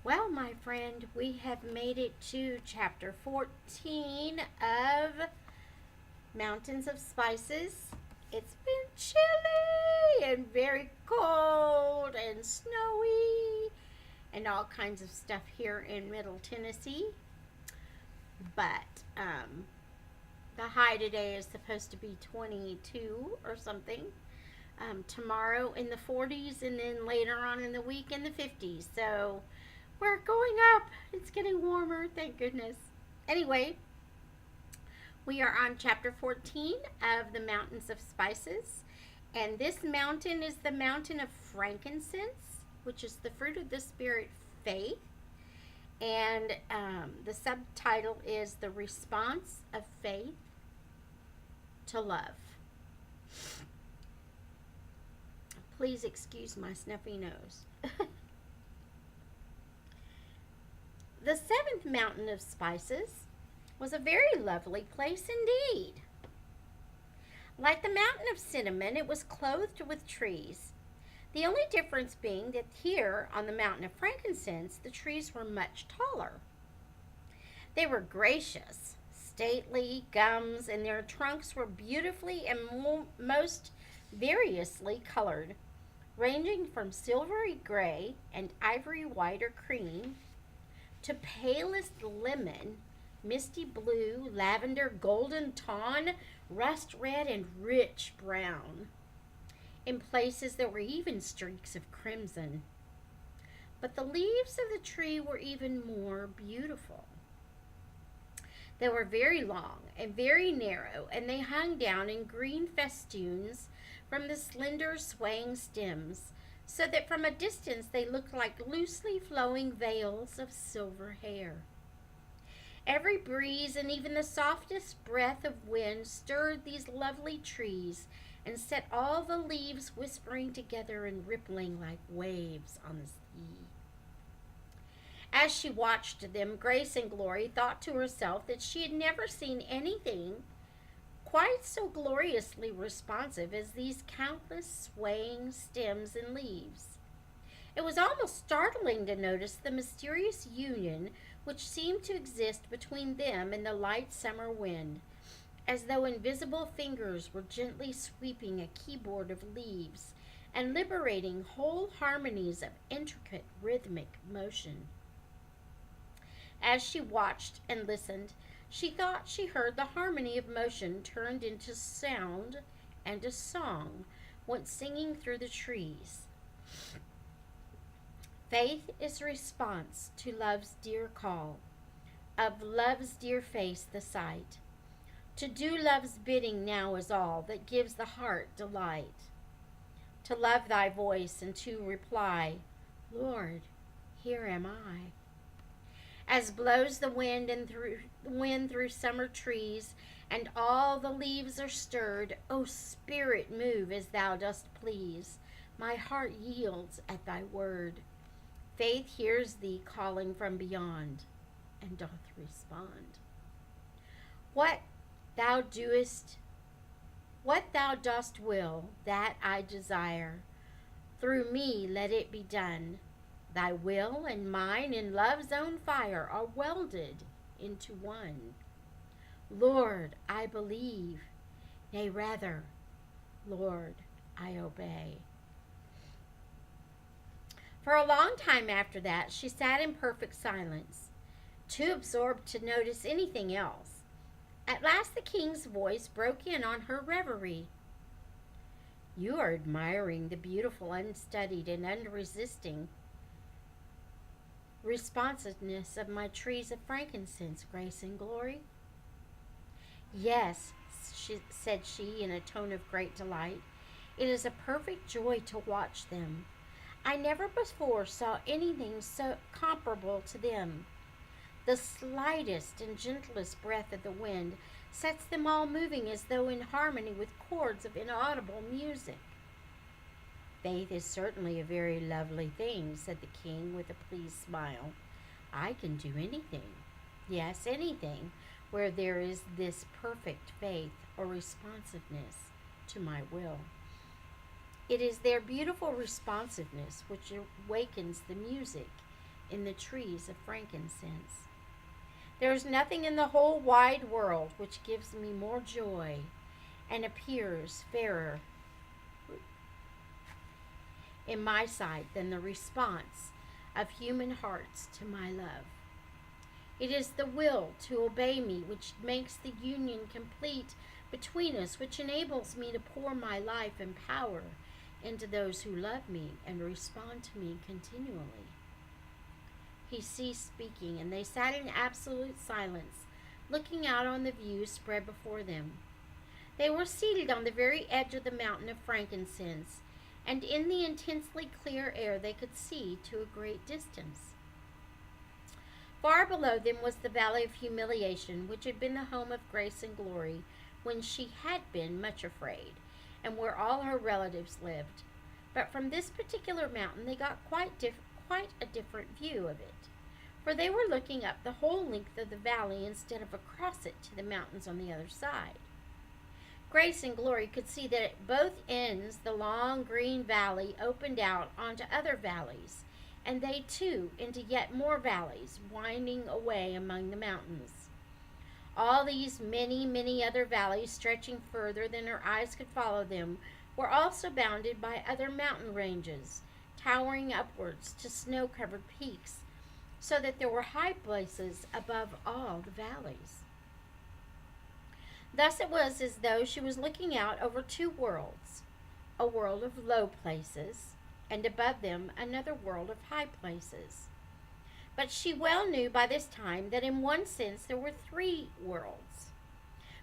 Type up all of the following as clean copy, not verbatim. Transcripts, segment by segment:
Well, my friend, we have made it to chapter 14 of Mountains of Spices. It's been chilly and very cold and snowy and all kinds of stuff here in Middle Tennessee. But the high today is supposed to be 22 or something. Tomorrow in the 40s, and then later on in the week in the 50s. So we're going up. It's getting warmer, thank goodness. Anyway, we are on chapter 14 of the Mountains of Spices. And this mountain is the mountain of frankincense, which is the fruit of the Spirit, faith. And the subtitle is The Response of Faith to Love. Please excuse my snuffy nose. The seventh mountain of spices was a very lovely place indeed. Like the mountain of cinnamon, it was clothed with trees. The only difference being that here on the mountain of frankincense, the trees were much taller. They were gracious, stately gums, and their trunks were beautifully and most variously colored, ranging from silvery gray and ivory white or cream to palest lemon, misty blue, lavender, golden tawn, rust red, and rich brown. In places there were even streaks of crimson. But the leaves of the tree were even more beautiful. They were very long and very narrow, and they hung down in green festoons from the slender swaying stems, so that from a distance they looked like loosely flowing veils of silver hair. Every breeze and even the softest breath of wind stirred these lovely trees and set all the leaves whispering together and rippling like waves on the sea. As she watched them, Grace and Glory thought to herself that she had never seen anything quite so gloriously responsive as these countless swaying stems and leaves. It was almost startling to notice the mysterious union which seemed to exist between them and the light summer wind, as though invisible fingers were gently sweeping a keyboard of leaves and liberating whole harmonies of intricate rhythmic motion. As she watched and listened, she thought she heard the harmony of motion turned into sound and a song went singing through the trees. Faith is response to love's dear call, of love's dear face the sight. To do love's bidding now is all that gives the heart delight. To love thy voice and to reply, Lord, here am I. As blows the wind through summer trees, and all the leaves are stirred, O Spirit, move as thou dost please. My heart yields at thy word. Faith hears thee calling from beyond, and doth respond. What thou doest, what thou dost will, that I desire. Through me let it be done. Thy will and mine in love's own fire are welded into one. Lord, I believe, nay rather, Lord, I obey. For a long time after that, she sat in perfect silence, too absorbed to notice anything else. At last the king's voice broke in on her reverie. You are admiring the beautiful, unstudied, and unresisting responsiveness of my trees of frankincense, Grace and Glory. Yes, said she in a tone of great delight. It is a perfect joy to watch them. I never before saw anything so comparable to them. The slightest and gentlest breath of the wind sets them all moving as though in harmony with chords of inaudible music. Faith is certainly a very lovely thing, said the king with a pleased smile. I can do anything, yes, anything, where there is this perfect faith or responsiveness to my will. It is their beautiful responsiveness which awakens the music in the trees of frankincense. There is nothing in the whole wide world which gives me more joy and appears fairer in my sight than the response of human hearts to my love. It is the will to obey me which makes the union complete between us, which enables me to pour my life and power into those who love me and respond to me continually. He ceased speaking, and they sat in absolute silence, looking out on the view spread before them. They were seated on the very edge of the mountain of frankincense, and in the intensely clear air they could see to a great distance. Far below them was the valley of humiliation, which had been the home of Grace and Glory when she had been much afraid, and where all her relatives lived. But from this particular mountain they got quite a different view of it, for they were looking up the whole length of the valley instead of across it to the mountains on the other side. Grace and Glory could see that at both ends the long green valley opened out onto other valleys, and they too into yet more valleys winding away among the mountains. All these many other valleys, stretching further than her eyes could follow them, were also bounded by other mountain ranges, towering upwards to snow-covered peaks, so that there were high places above all the valleys. Thus it was as though she was looking out over two worlds, a world of low places, and above them another world of high places. But she well knew by this time that in one sense there were three worlds,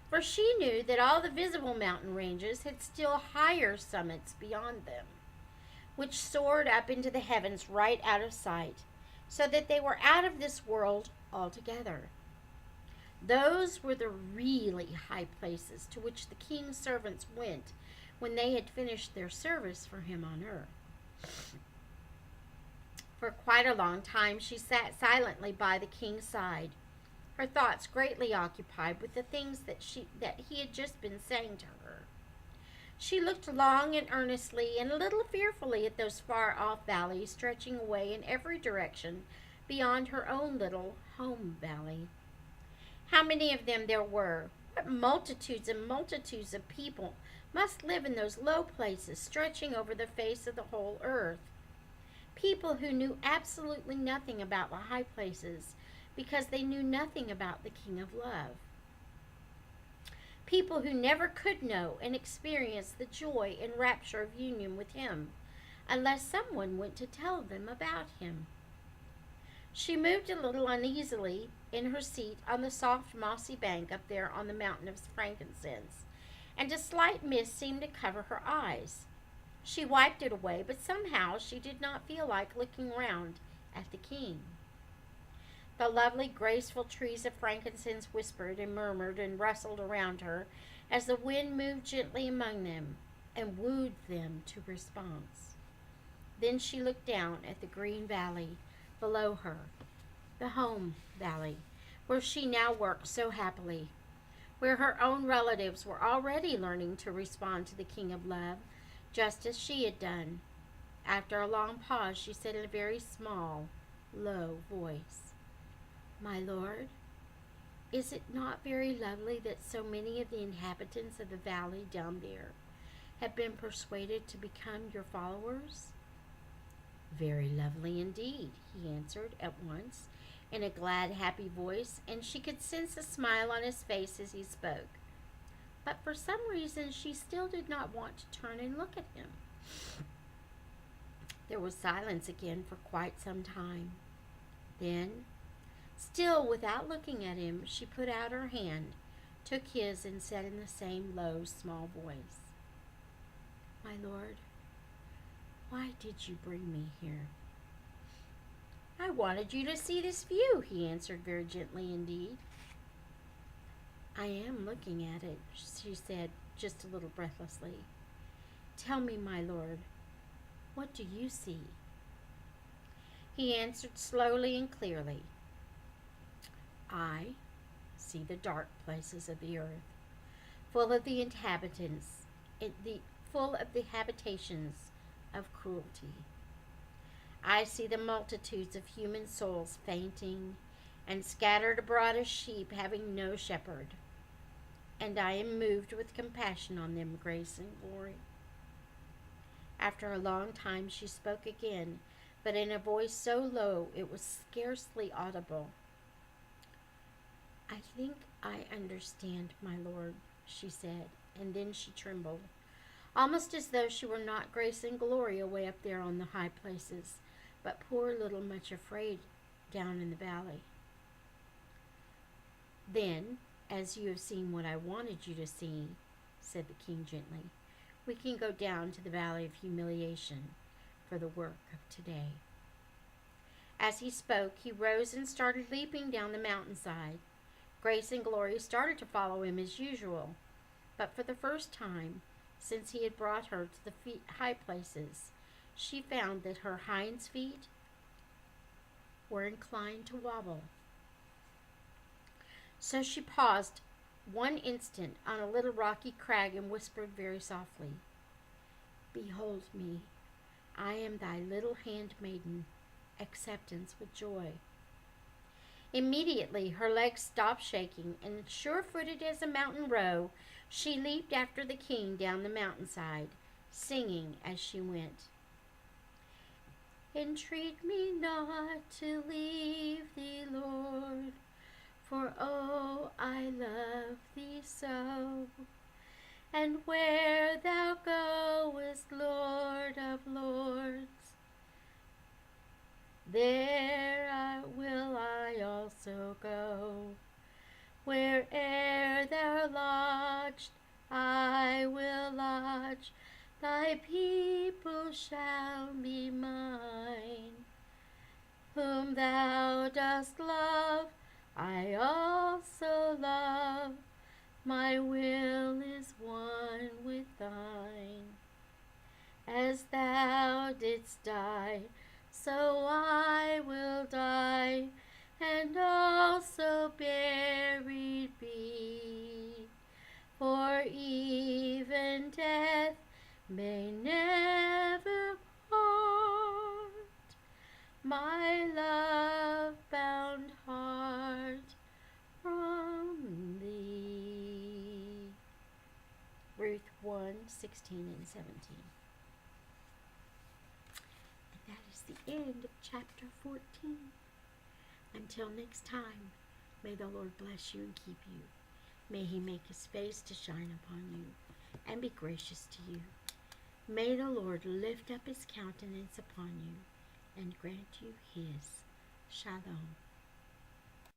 for she knew that all the visible mountain ranges had still higher summits beyond them, which soared up into the heavens right out of sight, so that they were out of this world altogether. Those were the really high places to which the king's servants went when they had finished their service for him on earth. For quite a long time she sat silently by the king's side, her thoughts greatly occupied with the things that he had just been saying to her. She looked long and earnestly and a little fearfully at those far-off valleys stretching away in every direction beyond her own little home valley. How many of them there were! What multitudes and multitudes of people must live in those low places stretching over the face of the whole earth. People who knew absolutely nothing about the high places because they knew nothing about the King of Love. People who never could know and experience the joy and rapture of union with him unless someone went to tell them about him. She moved a little uneasily in her seat on the soft mossy bank up there on the mountain of frankincense, and a slight mist seemed to cover her eyes. She wiped it away, but somehow she did not feel like looking round at the king. The lovely, graceful trees of frankincense whispered and murmured and rustled around her as the wind moved gently among them and wooed them to response. Then she looked down at the green valley below her, the home valley, where she now worked so happily, where her own relatives were already learning to respond to the King of Love, just as she had done. After a long pause, she said in a very small, low voice, "My lord, is it not very lovely that so many of the inhabitants of the valley down there have been persuaded to become your followers?" "Very lovely indeed," he answered at once in a glad, happy voice, and she could sense a smile on his face as he spoke. But for some reason she still did not want to turn and look at him. There was silence again for quite some time. Then, still without looking at him, she put out her hand, took his, and said in the same low, small voice, "My lord, why did you bring me here?" "I wanted you to see this view," he answered very gently indeed. "I am looking at it," she said, just a little breathlessly. "Tell me, my lord, what do you see?" He answered slowly and clearly, "I see the dark places of the earth, full of the full of the habitations of cruelty. I see the multitudes of human souls fainting and scattered abroad as sheep having no shepherd. And I am moved with compassion on them, grace and glory. After a long time she spoke again, but in a voice so low it was scarcely audible. I think I understand, my lord, she said, and then she trembled, almost as though she were not grace and glory away up there on the high places, but poor little much afraid down in the valley. Then, as you have seen what I wanted you to see, said the king gently, we can go down to the valley of humiliation for the work of today. As he spoke, he rose and started leaping down the mountainside. Grace and Glory started to follow him as usual, but for the first time since he had brought her to the high places, she found that her hinds feet were inclined to wobble. So she paused one instant on a little rocky crag and whispered very softly, Behold me, I am thy little handmaiden, acceptance with joy. Immediately her legs stopped shaking, and sure-footed as a mountain roe, she leaped after the king down the mountainside, singing as she went. Entreat me not to leave thee, Lord, for oh, I love thee so. And where thou goest, Lord of lords, there will I also go. Where'er thou lodged, I will lodge. Thy people shall be mine. Whom thou dost love, I also love. My will is one with thine. As thou didst die, so I will die, and also buried be. For even death may never part my love-bound heart from thee. Ruth 1:16 and 17. And that is the end of chapter 14. Until next time, may the Lord bless you and keep you. May he make his face to shine upon you and be gracious to you. May the Lord lift up his countenance upon you and grant you his shalom.